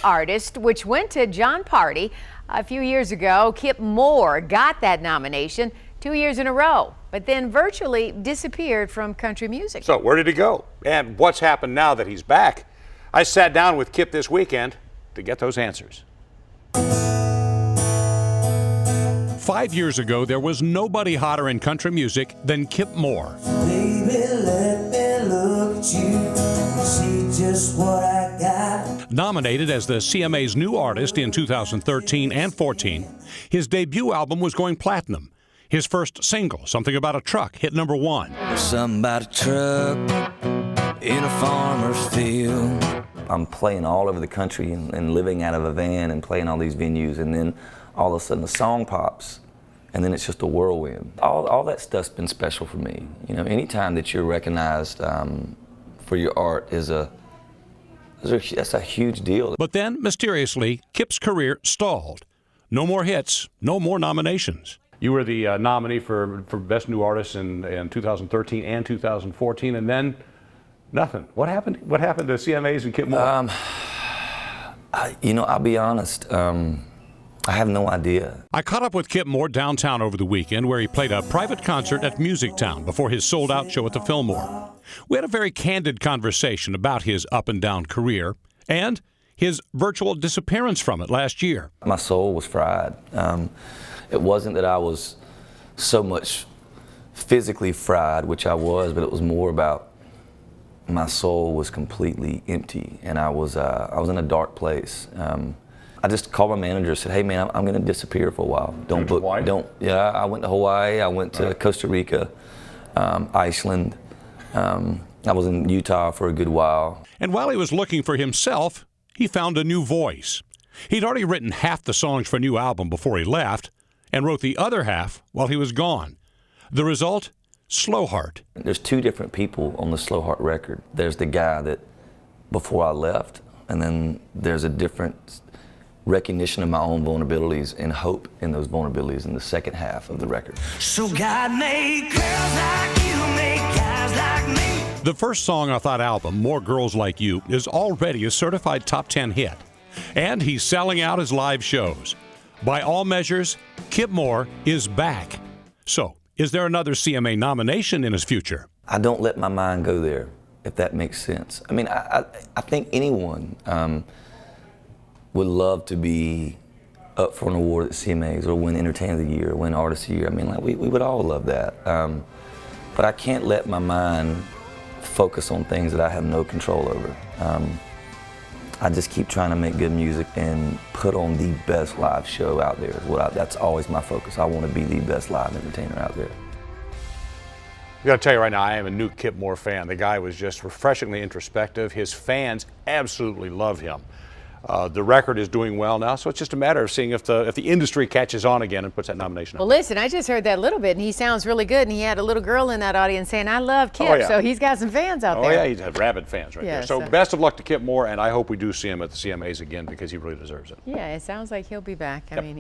artist, which went to John Party a few years ago. Kip Moore got that nomination 2 years in a row, but then virtually disappeared from country music. So where did he go? And what's happened now that he's back? I sat down with Kip this weekend to get those answers. 5 years ago, there was nobody hotter in country music than Kip Moore. Baby, let me look at you, see just what I got. Nominated as the CMA's new artist in 2013 and 14, his debut album was going platinum. His first single, Something About a Truck, hit #1. There's something about a truck in a farmer's field. I'm playing all over the country and living out of a van and playing all these venues, and then all of a sudden a song pops, and then it's just a whirlwind. All that stuff's been special for me. You know, anytime that you're recognized for your art that's a huge deal. But then, mysteriously, Kip's career stalled. No more hits, no more nominations. You were the nominee for Best New Artist in 2013 and 2014, and then nothing. What happened? What happened to CMAs and Kip Moore? I'll be honest. I have no idea. I caught up with Kip Moore downtown over the weekend, where he played a private concert at Music Town before his sold-out show at the Fillmore. We had a very candid conversation about his up-and-down career and his virtual disappearance from it last year. My soul was fried. It wasn't that I was so much physically fried, which I was, but it was more about my soul was completely empty, and I was in a dark place. I just called my manager and said, "Hey man, I'm going to disappear for a while. Don't book. Hawaii? Don't." Yeah, I went to Hawaii. I went to Costa Rica, Iceland. I was in Utah for a good while. And while he was looking for himself, he found a new voice. He'd already written half the songs for a new album before he left, and wrote the other half while he was gone. The result? Slow Heart. There's two different people on the Slow Heart record. There's the guy that before I left, and then there's a different recognition of my own vulnerabilities and hope in those vulnerabilities in the second half of the record. So God made girls like you, make guys like me. The first song off that album, More Girls Like You, is already a certified top 10 hit. And he's selling out his live shows. By all measures, Kip Moore is back. So, is there another CMA nomination in his future? I don't let my mind go there, if that makes sense. I mean, I think anyone would love to be up for an award at CMAs or win Entertainer of the Year, or win Artist of the Year. I mean, like, we would all love that. But I can't let my mind focus on things that I have no control over. I just keep trying to make good music and put on the best live show out there. That's always my focus. I want to be the best live entertainer out there. I got to tell you right now, I am a new Kip Moore fan. The guy was just refreshingly introspective. His fans absolutely love him. The record is doing well now, so it's just a matter of seeing if the industry catches on again and puts that nomination Well, up. listen, I just heard that little bit, and he sounds really good. And he had a little girl in that audience saying, "I love Kip," Oh, yeah. so he's got some fans out Oh there. yeah, he's had rabid fans right there. Yes, So best of luck to Kip Moore, and I hope we do see him at the CMAs again because he really deserves it. Yeah, it sounds like he'll be back. I mean,